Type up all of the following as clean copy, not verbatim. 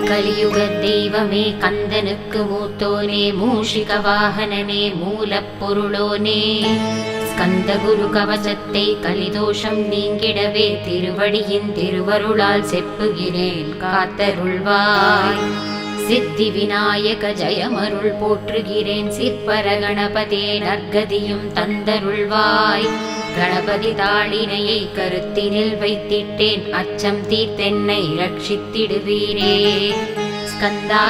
கலியுக தெய்வமே கந்தனுக்கு மூத்தோனே மூஷிக வாகனனே மூலப்பொருளோனே ஸ்கந்த குரு கவசத்தை கலிதோஷம் நீங்கிடவே திருவடியின் திருவருளால் செப்புகிறேன் காத்தருள்வாய். சித்தி விநாயக ஜெயமருள் போற்றுகிறேன் சிற்பர கணபதே நற்கதியும் தந்தருள்வாய். கணபதி தாளினையை கருத்தினில் வைத்திட்டேன் அச்சம் தீர்த்தென்னை ரட்சித்திடுவீரே. ஸ்கந்தா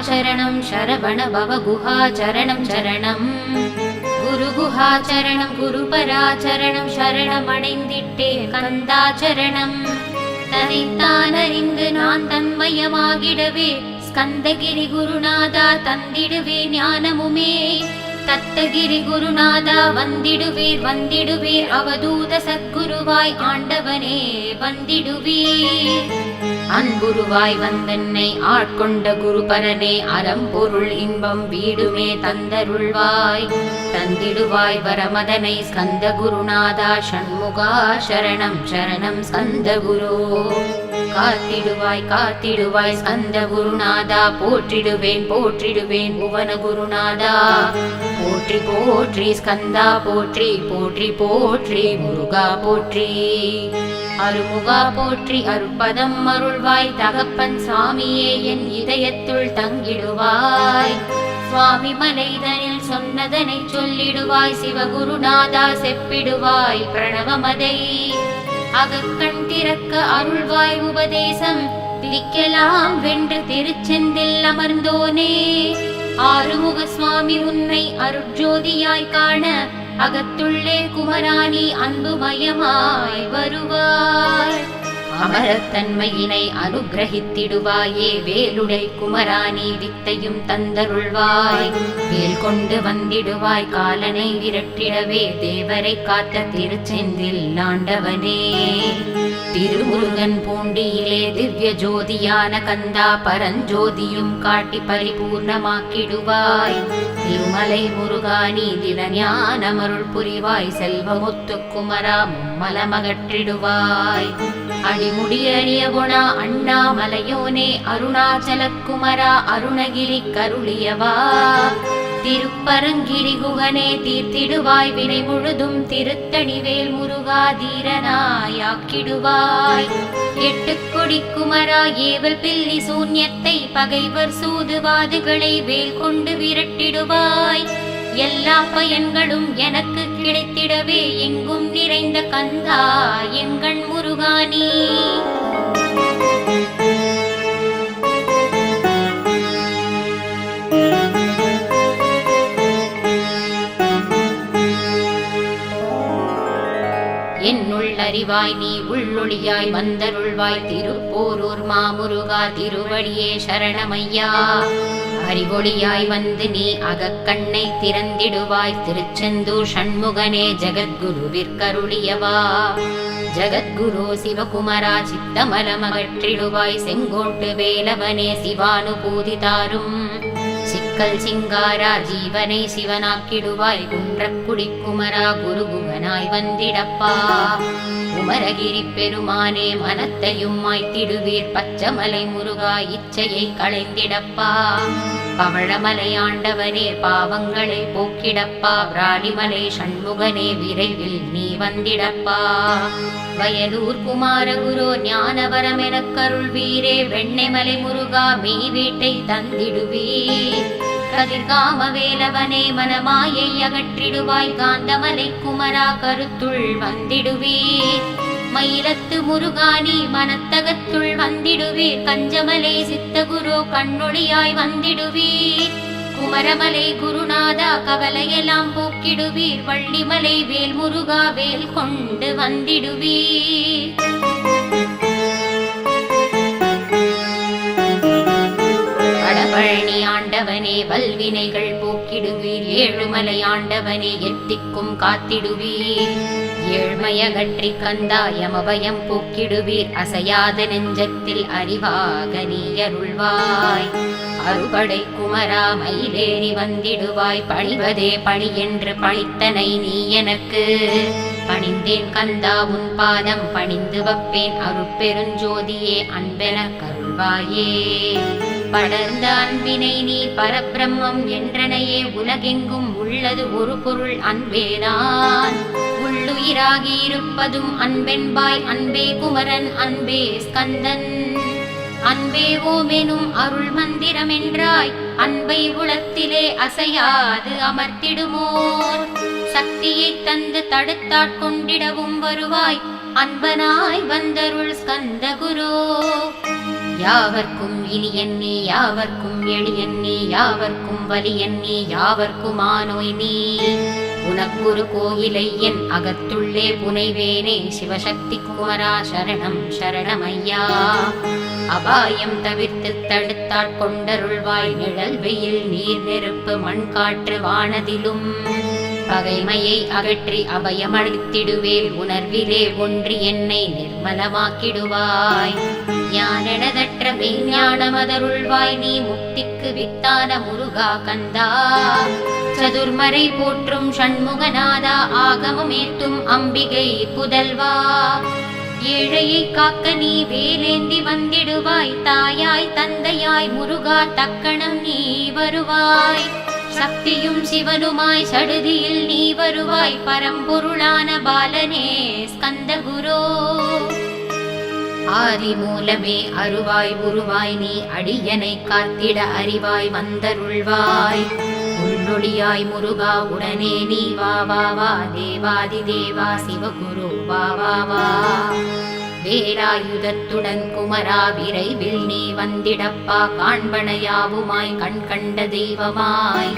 சரணம் சரவண பவ குஹா சரணம் சரணம் குரு குஹா சரணம் குருபராச்சரணம் சரணமடைந்திட்டேன் கந்தா சரணம். தனித்தான் அறிந்து நான் தன்மயமாகிடவே ஸ்கந்தகிரி குருநாதா தந்திடுவே ஞானமுமே. தத்தகிரி குருநாதா வந்திடுவீர் அவதூத சத்குருவாய் ஆண்டவனே வந்திடுவீர். அன்புருவாய் வந்தன்னை ஆட்கொண்ட குருபரனே அறம்பொருள் இன்பம் வீடுமே தந்தருள்வாய். தந்திடுவாய் வரமதனை ஸ்கந்த குருநாதா ஷண்முகா சரணம் சரணம் ஸ்கந்த குரு. காத்திடுவாய் ஸ்கந்த குருநாதா போற்றிடுவேன் புவன குருநாதா. போற்றி போற்றி ஸ்கந்தா போற்றி முருகா போற்றி. அருமுகா போற்றி அருட்பதம் அருள்வாய் தகப்பன் சுவாமியே என் இதயத்துள் தங்கிடுவாய். சுவாமி மலைதனில் சொன்னதனை சொல்லிடுவாய் சிவகுருநாதா செப்பிடுவாய் பிரணவமதை. அகக்கண் திறக்க அருள்வாய் உபதேசம் திரிக்கலாம் வென்று திருச்செந்தில் அமர்ந்தோனே. ஆறுமுக சுவாமி உன்னை அருட்ஜோதியாய் காண அகத்துள்ளே குமராணி அன்புமயமாய் வருவாய். அமரத்தன்மையினை அனுகிரகித்திடுவாயே வேலுடை குமராணி வித்தையும் தந்தருள்வாய். வேல் கொண்டு வந்திடுவாய் காலனை விரட்டிடவே தேவரை காத்த திருச்செந்தில் ஆண்டவனே. திருமுருகன் பூண்டியிலே திவ்ய ஜோதியான கந்தா பரஞ்சோதியும் காட்டி பரிபூர்ணமாக்கிடுவாய். திருமலை முருகானி திவஞானமருள் புரிவாய் செல்வமுத்து குமரா மும்மலமகற்றிடுவாய். அடிமுடியறிய குணா அண்ணாமலையோனே அருணாச்சல குமரா அருணகிரி கருளியவா. திருப்பரங்கிரி குகனே தீர்த்திடுவாய் வினை முழுதும் திருத்தணிவேல் முருகா தீரனாயாக்கிடுவாய். எட்டுக்கொடி குமரா ஏவல் பில்லி சூன்யத்தை பகைவர் சூதுவாதுகளை வேல் கொண்டு விரட்டிடுவாய். எல்லா பயன்களும் எனக்கு கிடைத்திடவே எங்கும் நிறைந்த கந்தா என்கண் முருகானி. என்னுள் அறிவாய் நீ உள்ளொளியாய் வந்தருள்வாய் திருப்போரூர் மாமுருகா திருவடியே சரணமையா. அறிவொளியாய் வந்து நீ அகக்கண்ணை திறந்திடுவாய் திருச்செந்தூர் ஷண்முகனே ஜகத்குருவிற்கருளியவா. ஜகத்குரு சிவகுமரா சித்தமலமகற்றிடுவாய் செங்கோட்டு வேலவனே சிவானுபூதி தாரும். சிக்கல் சிங்காரா ஜீவனை சிவனாக்கிடுவாய் குன்றக்குடி குமரா குருகுகனாய் வந்திடப்பா. குமரகிரி பெருமானே மனத்தையும் மாய்த்திடுவீர் பச்சமலை முருகா இச்சையை களைந்திடப்பா. பவழமலை ஆண்டவனே பாவங்களை போக்கிடப்பா. விராலிமலை ஷண்முகனே விரைவில் நீ வந்திடப்பா. வயலூர் குமாரகுரு ஞானவரம் எனக் கருள்வீரே வெண்ணைமலை முருகா மெய் வீட்டை தந்திடுவீர். கதிர்காம வேலவனே மனமாயை அகற்றிடுவாய் காந்தமலை குமரா கருத்துள் வந்திடுவீர். மயிலத்து முருகானி மனத்தகத்துள் வந்திடுவீர். கஞ்சமலை சித்தகுரு கண்ணொளியாய் வந்திடுவீர். குமரமலை குருநாதா கவலையெல்லாம் போக்கிடுவீர். வள்ளிமலை வேல் முருகா வேல் கொண்டு வந்திடுவீர். வடபழனி ஆண்டவனே வல்வினைகள் போக்கிடுவீர். ஏழுமலை ஆண்டவனே எத்திக்கும் காத்திடுவீர். ஏழ்மையகற்றி கந்தா யமபயம் போக்கிடுவீர். அசையாத நெஞ்சத்தில் அறிவாக நீ அருள்வாய். அறுபடை குமரா மயிலேறி வந்திடுவாய். பணிவதே பணி என்று பணித்தனை நீ எனக்கு. பணிந்தேன் கந்தா உன் பாதம் பணிந்து வப்பேன் அருட்பெருஞ்சோதியே அன்பென கருள் அருள்வாயே. படர்ந்த அன்பினை நீ பரபிரம்மம் என்றனையே உலகெங்கும் உள்ளது ஒரு பொருள் அன்பேதான். உள்ளுயிராகி இருப்பதும் அன்பென்பாய் அன்பே குமரன் அன்பே ஸ்கந்தன். அன்பே ஓமெனும் அருள் மந்திரம் என்றாய் அன்பை உளத்திலே அசையாது அமர்த்திடுமோர். சக்தியை தந்து தடுத்தாட்கொண்டிடவும் வருவாய் அன்பனாய் வந்தருள் ஸ்கந்த குரு. யாவர்க்கும் இனியன் நீ யாவர்க்கும் எளியன் நீ யாவர்க்கும் வலியன் நீ யாவர்க்கும் ஆனோய் நீ. உனக்குரு கோயிலை என் அகத்துள்ளே புனைவேனே சிவசக்தி குமரா சரணம் சரணமையா. அபாயம் தவிர்த்து தடுத்தாட்கொண்டருள்வாய் நிழல் வெயில் நீர் நெருப்பு மண் காற்று வானதிலும். பகைமையை அகற்றி அபயமளித்திடுவேல் உணர்விலே ஒன்றி என்னை நிர்மலமாக்கிடுவாய். ஞானெனதற்ற மெய்ஞானமதருள்வாய் நீ முக்திக்கு வித்தான முருகா கந்தா. சதுர்மறை போற்றும் ஷண்முகநாதா ஆகமமேத்தும் அம்பிகை புதல்வா. ஏழையை காக்க நீ வேலேந்தி வந்திடுவாய் தாயாய் தந்தையாய் முருகா தக்கணம் நீ வருவாய். சக்தியும் சிவனுமாய் சடுதியில் நீ வருவாய் பரம்பொருளான பாலனே ஸ்கந்த குரு. ஆதி மூலமே அருவாய் உருவாய் நீ அடியனை காத்திட அறிவாய் வந்தருள்வாய். உள்ளொளியாய் முருகா உடனே நீ வா வா வா தேவாதி தேவா சிவகுரு வா வா வா. வேலாயுதத்துடன் குமரா விரைவில் நீ வந்திடப்பா காண்பனையாவுமாய் கண் கண்ட தெய்வமாய்.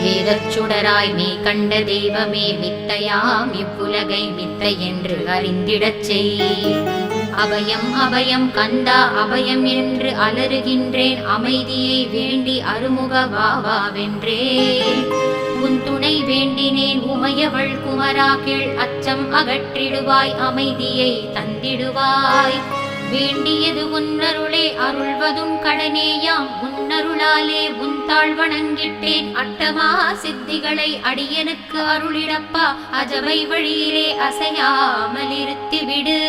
வேதச் சுடராய் நீ கண்ட தெய்வமே மித்தையாம் இவ்வுலகை மித்தை என்று அறிந்திடச் செய். அபயம் அபயம் கந்தா அபயம் என்று அலறுகின்றேன் அமைதியை வேண்டி அருமுக வாவாவென்றேன். உன் துணை வேண்டினேன் உமையவள் குமரா கீழ் அச்சம் அகற்றிடுவாய் அமைதியை தந்திடுவாய். வேண்டியது உன்னருளே அருள்வதும் கடனேயாம் உன்னருளாலே உன் தாழ் வணங்கிட்டேன். அட்டமா சித்திகளை அடியனுக்கு அருளிடப்பா அஜவை வழியிலே அசையாமல் இருத்திவிடு.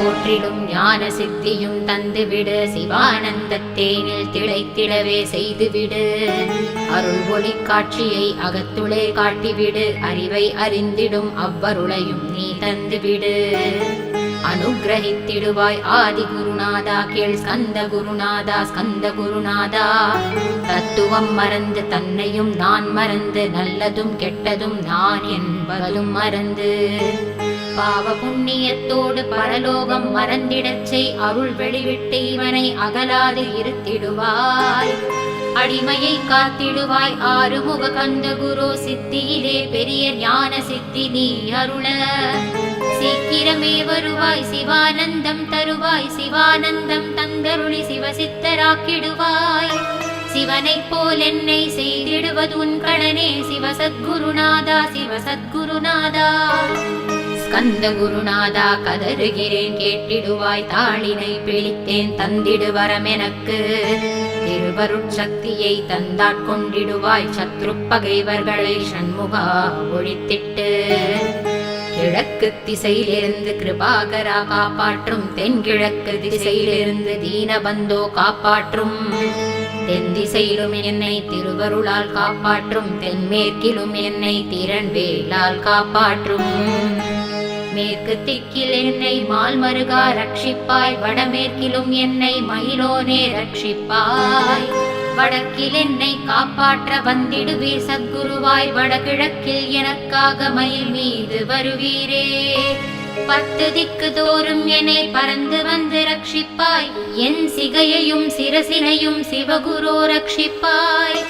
போற்றிடும் ஞான சித்தியும் தந்துவிடு சிவானந்தத்தேனில் திளைத்திடவே செய்துவிடு. அருள் ஒளி காட்சியை அகத்துளே காட்டிவிடு அறிவை அறிந்திடும் அவ்வருளையும் நீ தந்துவிடு. அனுகிரகித்திடுவாய் ஆதி குருநாதா கேள் ஸ்கந்த குருநாதா ஸ்கந்த குருநாதா. தத்துவம் மறந்து தன்னையும் நான் மறந்து நல்லதும் கெட்டதும் நான் என்பதும் மறந்து பாவ புண்ணியத்தோடு பரலோகம் மறந்திடச் செய். அருள் வெளிவிட்டு இவனை அகலாது இருத்திடுவாய். அடிமையை காத்திடுவாய் ஆறுமுக கந்த குரு. சித்தியிலே பெரிய ஞான சித்தி நீ அருள சீக்கிரமே வருவாய். சிவானந்தம் தருவாய் சிவானந்தம் தந்தருளி சிவசித்தராக்கிடுவாய். சிவனை போல் என்னை செய்திடுவது உன் கடனே சிவசத்குருநாதா சிவசத்குருநாதா. ஸ்கந்த குருநாதா கதறுகிறேன் கேட்டிடுவாய். தாளினை பிழித்தேன் தந்திடு வரம் எனக்கு. திருவருட்சக்தியை தந்தாட்கொண்டிடுவாய். சத்ரு பகைவர்களை ஷண்முகா ஒழித்திட்டு. கிழக்கு திசையிலிருந்து கிருபாகரா காப்பாற்றும். தென்கிழக்கு திசையிலிருந்து தீனபந்தோ காப்பாற்றும். தென் திசையிலும் என்னை திருவருளால் காப்பாற்றும். தென்மேற்கிலும் என்னை திறன்வேலால் காப்பாற்றும். மேற்கு திக்கில் என்னை மால்மருகா ரட்சிப்பாய். வடமேற்கிலும் என்னை மயிலோனே ரட்சிப்பாய். வடக்கில் என்னை காப்பாற்ற வந்திடுவீர் சத்குருவாய். வடகிழக்கில் எனக்காக மயில் மீது வருவீரே. 10 திக்கு தோறும் என்னை பறந்து வந்து ரட்சிப்பாய். என் சிகையையும் சிரசினையும் சிவகுரு ரட்சிப்பாய்.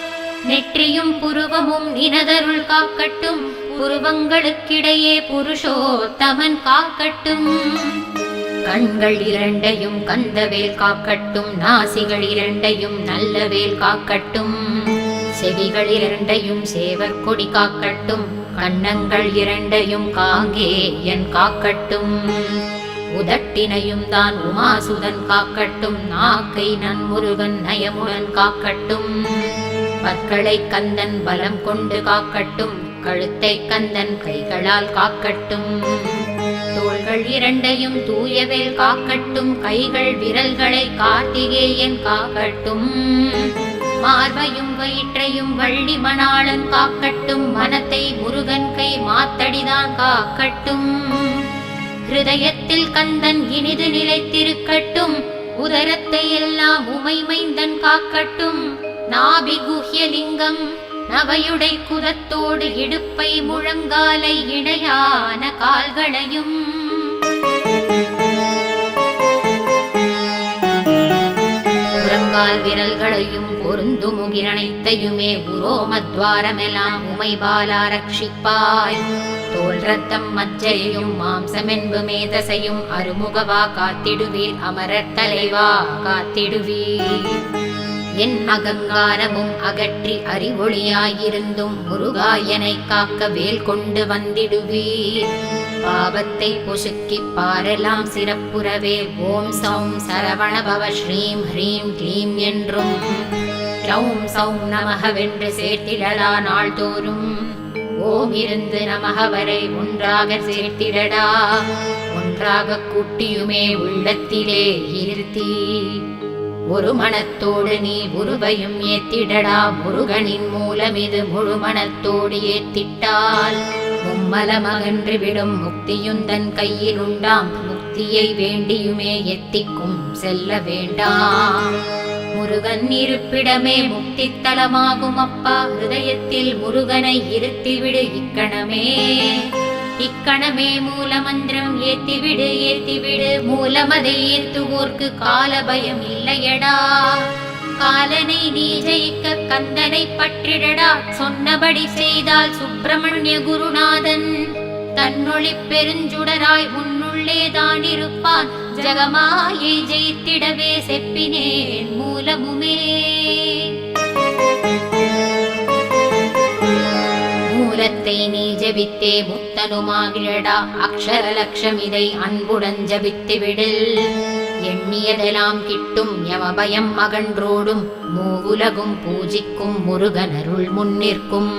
நெற்றியும் புருவமும் நினதருள் காக்கட்டும். புருவங்களுக்கிடையே புருஷோத்தமன் காக்கட்டும். கண்கள் இரண்டையும் கந்தவேல் காக்கட்டும். நாசிகள் இரண்டையும் நல்லவேல் காக்கட்டும். செவிகள் இரண்டையும் சேவர் கொடி காக்கட்டும். கண்ணங்கள் இரண்டையும் காங்கேயன் காக்கட்டும். உதட்டினையும் தான் உமாசுதன் காக்கட்டும், நாக்கை நன்முருகன் நயமுடன் காக்கட்டும், பற்களை கந்தன் பலம் கொண்டு காக்கட்டும், கழுத்தை கந்தன் கைகளால் காக்கட்டும், தோள்கள் இரண்டையும் தூயவேல் காக்கட்டும், கைகள் விரல்களை கார்த்திகேயன் காக்கட்டும், மார்பையும் வயிற்றையும் வள்ளி மணாளன் காக்கட்டும், மனத்தை முருகன் கை மாத்தடிதான் காக்கட்டும், ஹிருதயத்தில் கந்தன் இனிது நிலைத்திருக்கட்டும், உதரத்தை எல்லாம் உமைமைந்தன் காக்கட்டும், நாபி குஹ்யலிங்கம் நவையுடை குதத்தோடு இடுப்பை முழங்காலை இணையான கால்களையும் முழங்கால் விரல்களையும் பொருந்துமுகிரனைத்தையுமே உரோமத்வாரமெல்லாம் உமை பாலா ரட்சிப்பாய், தோல் ரத்தம் மജ്ജையும் மாம்சமென்பு மேதசையும் அருமுகவா காத்திடுவீர், அமரர் தலைவா காத்திடுவீர், என் அகங்காரமும் அகற்றி அறிவொளியாயிருந்தும் முருகாயனை காக்க வேல் கொண்டு வந்திடுவீர், பாவத்தை பொசுக்கி பாரெல்லாம் சிறப்புறவே ஓம் சௌம் சரவணபவ ஸ்ரீம் ஹ்ரீம் க்ளீம் என்றும் க்ளௌம் சௌம் நமகவென்று சேர்த்திடடா நாள்தோறும், ஓம் இருந்து நமக வரை ஒன்றாக சேர்த்திடடா, ஒன்றாக கூட்டியுமே உள்ளத்திலே இருத்தி, ஒரு மனத்தோடு நீ உருவையும் ஏத்திடடா, முருகனின் மூலம் இது முழு மனத்தோடு ஏத்திட்டால் மும்மலமகன்று விடும் முக்தியுந்தன் கையில் உண்டாம், முக்தியை வேண்டியுமே எத்திக்கும் செல்ல வேண்டாம், முருகன் இருப்பிடமே முக்தி தலமாகும் அப்பா, ஹிருதயத்தில் முருகனை இருத்திவிடு இக்கணமே, இக்கணமே மூல மந்திரம் ஏத்திவிடு ஏத்திவிடு, மூலமதை ஏத்துவோர்க்கு கால பயம் இல்லையடா, காலனை நீ ஜெயிக்க கந்தனை பற்றிடடா, சொன்னபடி செய்தால் சுப்பிரமணிய குருநாதன் தன்னொளி பெருஞ்சுடராய் உன்னுள்ளே தான் இருப்பான், ஜகமாயை ஜெயித்திடவே செப்பினேன் மூலமுமே, மூலத்தை நீ ஜபித்தே முத்தனுமாகிடடா, அக்ஷர லட்சமிதை அன்புடன் ஜபித்து விடில், எண்ணியதெல்லாம் கிட்டும் யமபயம் அகன்றோடும், மூவுலகும் பூஜிக்கும் முருகனருள் முன்னிற்கும்,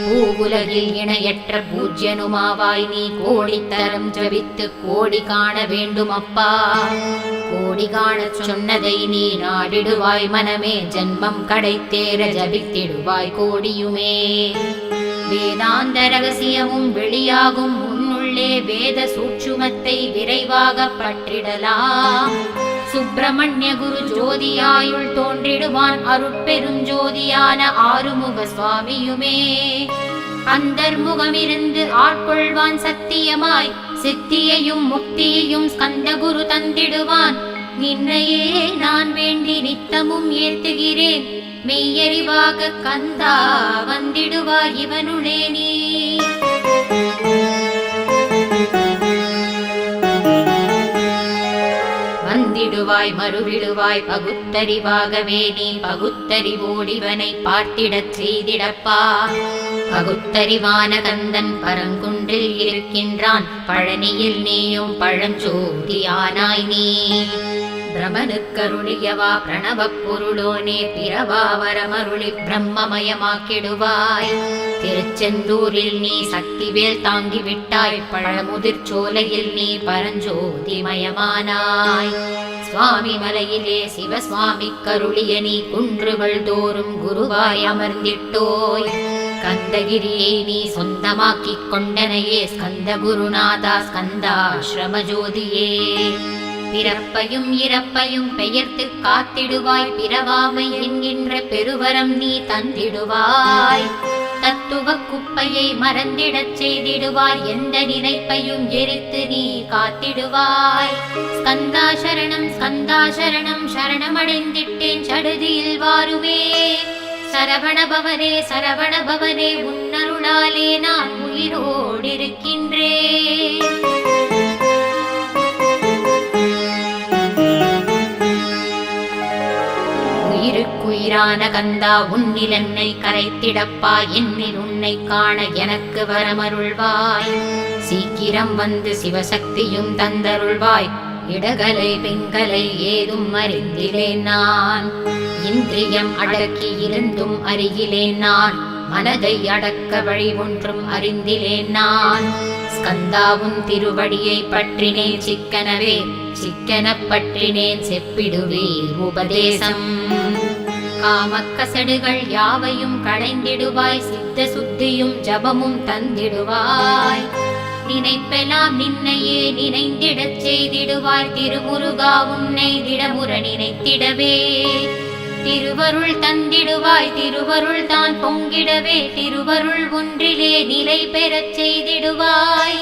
பூவுலகில் இணையற்ற பூஜ்யனுமாவாய் நீ கோடித்தரம் ஜபித்து கோடி காண வேண்டும் அப்பா, கோடி காணச் சொன்னதை நீ நாடிடுவாய் மனமே, ஜன்மம் கடைத்தேற ஜபித்திடுவாய் கோடியுமே, வேதாந்த ரகசியமும் வெளியாகும் உன்னுள்ளே வேத சூட்சுமத்தை விரைவாக பற்றிடலாம், சுப்பிரமணிய குரு ஜோதியாயுள் தோன்றிடுவான் அருட்பெருஞ்சோதியான ஆறுமுக சுவாமியுமே, அந்தர்முகமிருந்து ஆட்கொள்வான் சத்தியமாய், சித்தியையும் முக்தியையும் ஸ்கந்தகுரு தந்திடுவான், நின்னையே நான் வேண்டி நித்தமும் ஏத்துகிறேன், மெய்யறிவாக கந்தா வந்திடுவாய் இவனுளே நீ, வந்திடுவாய் மறுவிடுவாய் பகுத்தறிவாகவே நீ, பகுத்தறிவோடிவனை பார்த்திடச் செய்திடப்பா, பகுத்தறிவான கந்தன் பரங்குன்றில் இருக்கின்றான், பழனியில் நீயும் பழஞ்சோதியானாய் நீ, பிரமனுக்கருளியவா பிரணவப் பொருளோனே பிறவா வரமருளி பிரம்மமயமாக்கிடுவாய், திருச்செந்தூரில் நீ சக்திவேல் தாங்கிவிட்டாய், பழமுதிர் சோலையில் நீ பரஞ்சோதிமயமானாய், சுவாமி மலையிலே சிவசுவாமி கருளிய நீ குன்றுகள் தோறும் குருவாய் அமர்ந்திட்டோய், ஸ்கந்தகிரியை நீ சொந்தமாக்கிக் கொண்டனையே ஸ்கந்த குருநாதா ஸ்கந்தாஸ்ரம ஜோதியே, பிறப்பையும் இறப்பையும் பெயர்த்து காத்திடுவாய், பிறவாமை என்கின்ற பெருவரம் நீ தந்திடுவாய், தத்துவ குப்பையை மறந்திடச் செய்திடுவாய், எந்த நினைப்பையும் எரித்து நீ காத்திடுவாய், ஸ்கந்தா சரணம் ஸ்கந்தா சரணம் சரணமடைந்திட்டேன் சடுதியில் வாருவே, சரவணபவனே சரவணபவனே உன்னருளாலே நான் உயிரோடிருக்கின்றேன், உயிருக்குயிரான கந்தா உன்னில் என்னை கரைத்திடப்பா, என்னில் உன்னை காண எனக்கு வரமருள்வாய், சீக்கிரம் வந்து சிவசக்தியும் தந்தருள்வாய். இடகலை பெண்களை ஏதும் அறிந்திலேன் நான். இந்திரியம் அடக்கி இருந்தும் அறிகிலேன் நான். மனதை அடக்க வழி ஒன்றும் அறிந்திலேன் நான். ஸ்கந்தாவும் திருவடியை பற்றினேன் சிக்கனவே. சிக்கன பற்றினேன் செப்பிடுவீர் உபதேசம். காமக்கசடுகள் யாவையும் களைந்திடுவாய். சித்த சுத்தியும் ஜபமும் தந்திடுவாய். நினைப்பெல்லாம் நின்னையே நினைந்திடச் செய்திடுவாய். திருமுருகா உன்னை திடமுற நினைத்திடவே திருவருள் தந்திடுவாய். திருவருள் தான் பொங்கிடவே திருவருள் ஒன்றிலே நிலை பெறச் செய்திடுவாய்.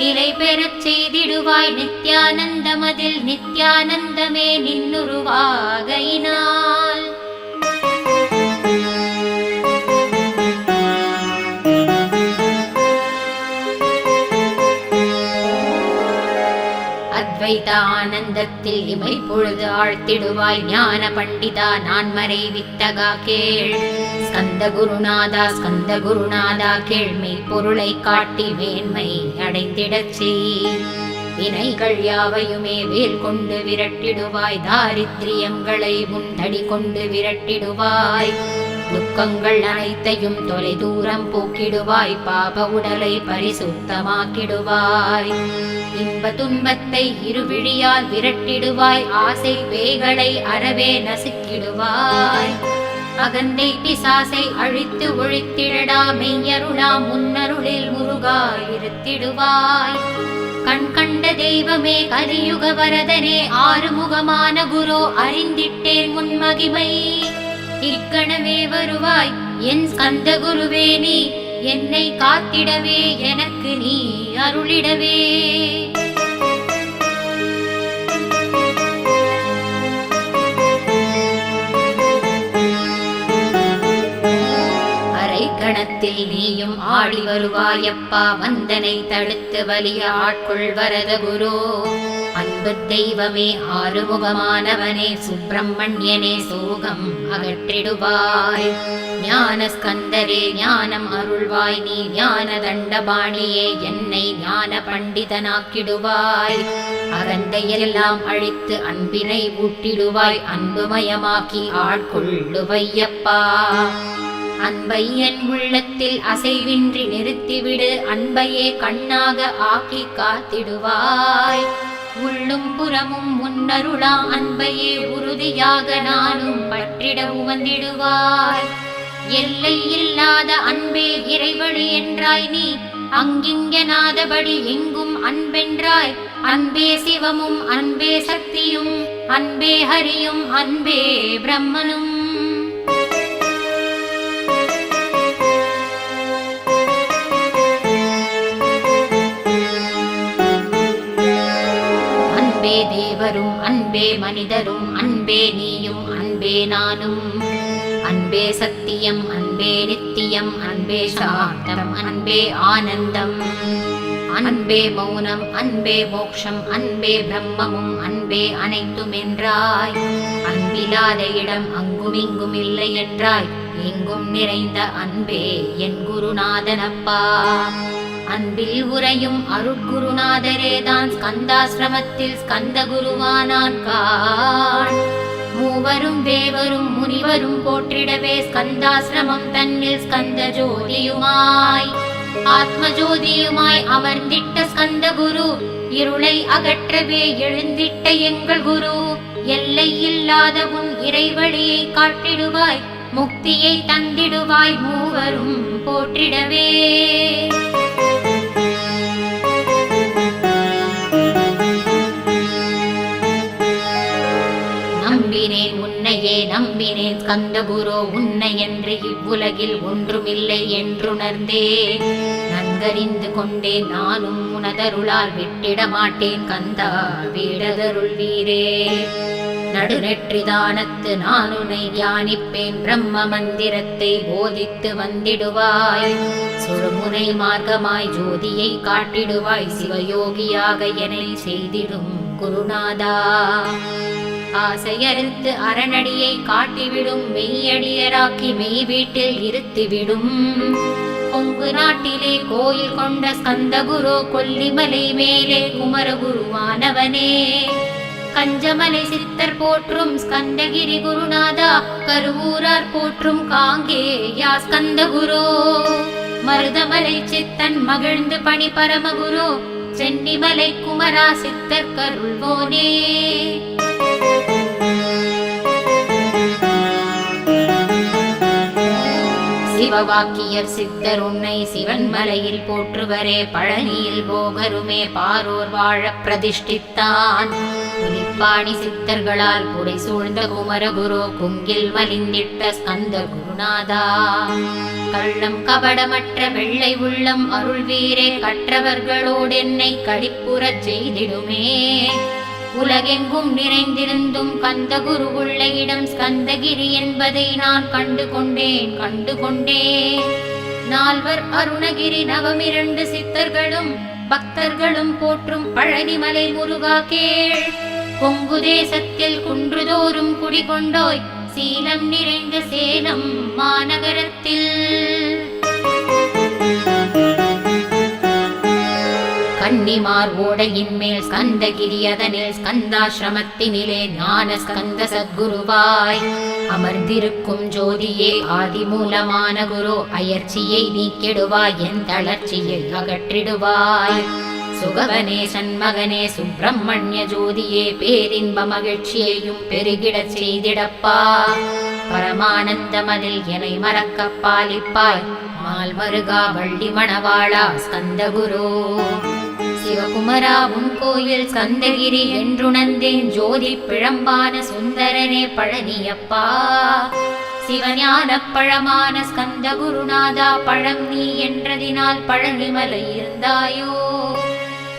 நிலை பெறச் செய்திடுவாய். நித்யானந்தமதில் நித்யானந்தமே நின்னுருவாகையினால். அத்வைத ஆனந்தத்தில் இமை பொழுது ஆழ்த்திடுவாய். ஞான பண்டிதா நான் மறை வித்தகா கேள். ஸ்கந்த குருநாதா ஸ்கந்த குருநாதா கேள்மை பொருளை காட்டி மேன்மை அடைந்திடச் செய். வினைகள் யாவையுமே வேல் கொண்டு விரட்டிடுவாய். தாரித்ரியங்களை முந்தடி கொண்டு விரட்டிடுவாய். துக்கங்கள் அனைத்தையும் தொலை தூரம் போக்கிடுவாய். பாப உடலை பரிசுத்தமாக்கிடுவாய். இன்ப துன்பத்தை இருவிழியால் விரட்டிடுவாய். ஆசை பேய்களை அறவே நசுக்கிடுவாய். அகந்தை பிசாசை அழித்து ஒழித்திடடா. மெய்யருளாம் முன்னருளில் முருகா இருத்திடுவாய். கண் கண்ட தெய்வமே கலியுக வரதனே. ஆறுமுகமான குரு அறிந்திட்டேன் முன்மகிமை. இக்கணமே வருவாய் என் ஸ்கந்த குருவே. நீ என்னை காத்திடவே எனக்கு நீ அருளிடவே. அரை கணத்தில் நீயும் ஆடி வருவாயப்பா. வந்தனை தடுத்து வலிய ஆட்கொள் வரத குரு. அன்பு தெய்வமே ஆறுமுகமானவனே. சுப்பிரமணியனே சோகம் அகற்றிடுவாய். ஞான ஸ்கந்தரே ஞானம் அருள்வாய். நீ ஞான தண்டபாணியே என்னை ஞான பண்டிதனாக்கிடுவாய். அகந்தையெல்லாம் அழித்து அன்பினை ஊட்டிடுவாய். அன்புமயமாக்கி ஆட்கொள்ளுவையப்பா. அன்பை என் உள்ளத்தில் அசைவின்றி நிறுத்திவிடு. அன்பையே கண்ணாக ஆக்கி காத்திடுவாய். உள்ளும் புறமும் முன்னருளா அன்பையே உறுதியாக நானும் பற்றிட உவந்திடுவாய். எல்லை இல்லாத அன்பே இறைவழி என்றாய் நீ. அங்கிங்கனாதபடி எங்கும் அன்பென்றாய். அன்பே சிவமும் அன்பே சக்தியும் அன்பே ஹரியும் அன்பே பிரம்மனும். அன்பே தேவரும் அன்பே மனிதரும் அன்பே நீயும் அன்பே நானும். அன்பே சத்தியம் அன்பே நித்தியம் அன்பே சாந்தம் அன்பே ஆனந்தம். அன்பே மௌனம் அன்பே மோக்ஷம் அன்பே பிரம்மமும் அன்பே அனைத்தும் என்றாய். அன்பில்லாத இடம் அங்கும் இங்கும் இல்லை என்றாய். எங்கும் நிறைந்த அன்பே என் குருநாதனப்பா. அன்பில் உரையும் அருட்குருநாதரேதான் ஸ்கந்தாசிரமத்தில் ஸ்கந்த குருவானான் காண். மூவரும் தேவரும் முனிவரும் போற்றிடவே ஸ்கந்தாசிரமம் தன்னில் ஸ்கந்த ஜோதியுமாய் ஆத்ம ஜோதியுமாய் அமர்ந்திட்ட ஸ்கந்த குரு. இருளை அகற்றவே எழுந்திட்ட எங்கள் குரு. எல்லை இல்லாத உன் இறைவழியை காட்டிடுவாய். முக்தியை தந்திடுவாய் மூவரும் போற்றிடவே. நம்பினேன் உன்னையே நம்பினேன் ஸ்கந்த குரு. உன்னை என்று இவ்வுலகில் ஒன்றுமில்லை என்றுணர்ந்தே நன்கறிந்து கொண்டேன். நானும் உனதருளால் விட்டிட மாட்டேன் கந்தா வீடதருள் வீரே. நடுநெற்றிதானத்து நான் உன்னை தியானிப்பேன். பிரம்ம மந்திரத்தை போதித்து வந்திடுவாய். சுழுமுனை மார்க்கமாய் ஜோதியை காட்டிடுவாய். சிவயோகியாக என்னை செய்திடும் குருநாதா. ஆசையறுத்து அரணடியை காட்டிவிடும். மெய்யடியராக்கி மெய் வீட்டில் இருத்திவிடும். கொங்கு நாட்டிலே கோயில் கொண்ட ஸ்கந்தகுரு கொல்லிமலை மேலே குமரகுருவானவனே கஞ்சமலை சித்தர் போற்றும் ஸ்கந்தகிரி குருநாதா கருவூரார் போற்றும் காங்கேயா ஸ்கந்தகுரு மருதமலை சித்தன் மகிழ்ந்து பணி பரமகுரு சென்னிமலை குமரா சித்தர் கருள்வோனே சிவவாக்கியர் சித்தர் உன்னை சிவன் மலையில் போற்றுவரே பழனியில் போகருமே பாரோர் வாழ பிரதிஷ்டித்தான் புலிப்பாணி சித்தர்களால் புடை சூழ்ந்த குமரகுரு குங்கில் மலிந்திட்ட ஸ்கந்த குருநாதா கள்ளம் கபடமற்ற வெள்ளை உள்ளம் அருள் வீரே கற்றவர்களோடு என்னை கடிப்புறச் செய்திடுமே உலகெங்கும் நிறைந்திருந்தும் கந்தகுரு உள்ள இடம் ஸ்கந்தகிரி என்பதை நான் கண்டு கொண்டேன் நால்வர் அருணகிரி நவமிரண்டு சித்தர்களும் பக்தர்களும் போற்றும் பழனிமலை முருகா கேள் கொங்கு தேசத்தில் குன்றுதோறும் குடிகொண்டோய் சீலம் நிறைந்த சேலம் மாநகரத்தில் கன்னிமார் ஓடையின் மேல் ஸ்கந்தகிரி அதனில் ஸ்கந்தாசிரமத்தினிலே ஞான ஸ்கந்த சத்குருவாய் அமர்ந்திருக்கும் ஜோதியே ஆதிமூலமான குரு அயற்சியை நீக்கிடுவாய் என் தளர்ச்சியை அகற்றிடுவாய் சுகவனே சண்மகனே சுப்பிரமணிய ஜோதியே பேரின்ப மகிழ்ச்சியையும் பெருகிடச் செய்திடப்பா பரமானந்தமதில் என்னை மறக்க பாலிப்பாய் மால்மருகா வள்ளி மணவாளா ஸ்கந்தகுரு சிவகுமரா உன் கோயில் ஸ்கந்தகிரி என்றுணர்ந்தேன் ஜோதி பிழம்பான சுந்தரனே பழனியப்பா சிவஞான பழமான ஸ்கந்த குருநாதா பழம் நீ என்றதினால் பழனிமலை இருந்தாயோ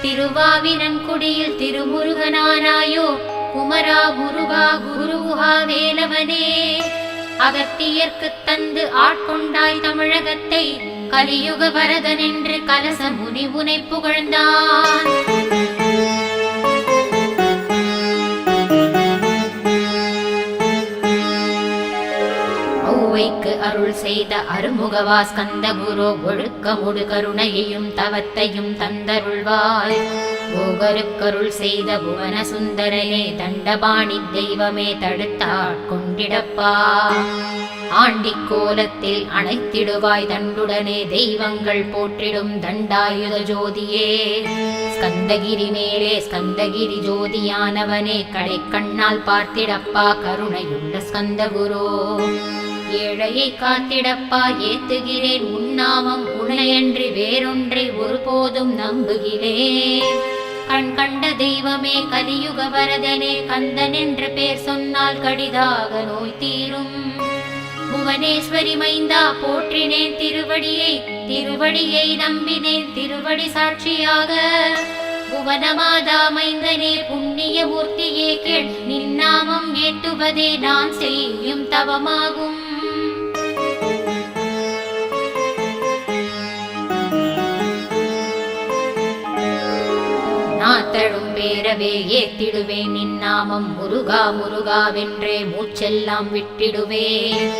திருவாவினன்குடியில் திருமுருகனானாயோ குமரா முருகா குருகுஹா வேலவனே அகத்தியர்க்கு தந்து ஆட்கொண்டாய் தமிழகத்தை கலியுக வரதன் என்று கலச முனி உனை புகழ்ந்தான் ஔவைக்கு அருள் செய்த அருமுகவா ஸ்கந்தகுரு ஒழுக்கமுடு கருணையையும் தவத்தையும் தந்தருள்வாய் போகருக்கருள் செய்த புவன சுந்தரனே தண்டபாணி தெய்வமே தடுத்தாட்கொண்டிடப்பா ஆண்டிக் கோலத்தில் அணைத்திடுவாய் தண்டுடனே தெய்வங்கள் போற்றிடும் தண்டாயுத ஜோதியே ஸ்கந்தகிரி மேலே ஸ்கந்தகிரி ஜோதியானவனே கடை கண்ணால் பார்த்திடப்பா கருணையுள்ள ஸ்கந்தகுரு ஏழையை காத்திடப்பா ஏத்துகிறேன் உன்னாமம் உனையன்றி வேறொன்றை ஒருபோதும் நம்புகிறேன் கண் கண்ட தெய்வமே கலியுக வரதனே கந்தன் என்று பேர் சொன்னால் கடிதாக நோய் தீரும் புவனேஸ்வரி மைந்தா போற்றினேன் திருவடியை நம்பினேன் திருவடி சாட்சியாக புவனமாதா மைந்தனே புண்ணிய மூர்த்தியே கேள் நின்னாமம் ஏத்துவதே நான் செய்யும் தவமாகும் நாத்தழும் பேரவே ஏத்திடுவேன் நின்னாமம் முருகா முருகாவென்றே மூச்செல்லாம் விட்டிடுவேன்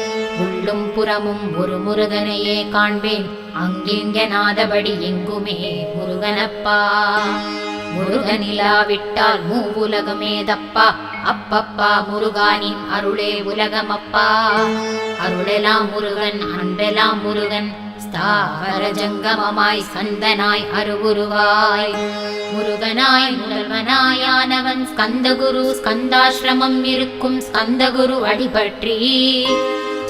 உள்ளும் புறமும் ஒரு முருகனையே காண்பேன் அங்கிங்க நாதபடி எங்குமே முருகனப்பா முருகனிலாவிட்டால் மூவுலகமேதப்பா அப்பப்பா முருகானின் அருளே உலகமப்பா அருளெல்லாம் முருகன் அன்பெல்லாம் முருகன் ஸ்தாவர ஜங்கமமாய் ஸ்கந்தனாய் அருகுருவாய் முருகனாய் முதல்வனாயானவன் ஸ்கந்தகுரு ஸ்கந்தாசிரமம் இருக்கும் ஸ்கந்தகுரு அடிபற்றி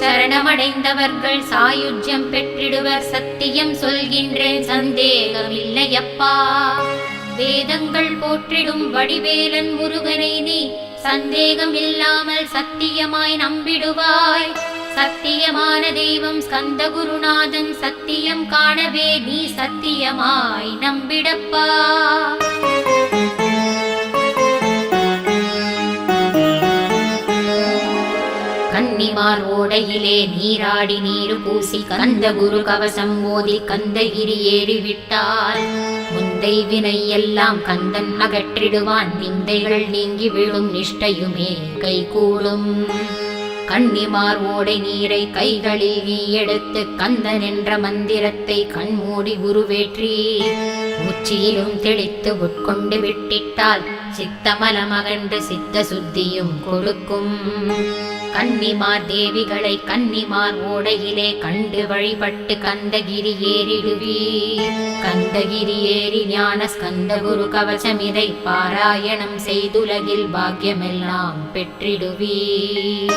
சரணமடைந்தவர்கள் சாயுஜ்யம் பெற்றிடுவர் சத்தியம் சொல்கின்றேன் சந்தேகமில்லையப்பா வேதங்கள் போற்றிடும் வடிவேலன் முருகனை நீ சந்தேகம் இல்லாமல் சத்தியமாய் நம்பிடுவாய் சத்தியமான தெய்வம் ஸ்கந்தகுருநாதன் சத்தியம் காணவே நீ சத்தியமாய் நம்பிடப்பா கன்னிமார் ஓடையிலே நீராடி நீரு பூசி கந்தகுரு கவசம் ஓதி கந்தகிரி ஏறிவிட்டால் முந்தை வினை எல்லாம் கந்தன் அகற்றிடுவான் நிந்தைகள் நீங்கி விழும் நிஷ்டையுமே கைகூடும் கன்னிமார் ஓடை நீரை கைகளில் நீ எடுத்து கந்தன் என்ற மந்திரத்தை கண்மூடி உருவேற்றி உச்சியிலும் தெளித்து உட்கொண்டு விட்டிட்டால் சித்தமலம் அகன்று சித்த சுத்தியும் கொடுக்கும். கன்னிமார் தேவிகளை கன்னிமார் ஓடையிலே கண்டு வழிபட்டு கந்தகிரி ஏறிடுவீர். கந்தகிரி ஏறி ஞான ஸ்கந்த குரு கவசமிதை பாராயணம் செய்துலகில் பாக்கியமெல்லாம் பெற்றிடுவீர்.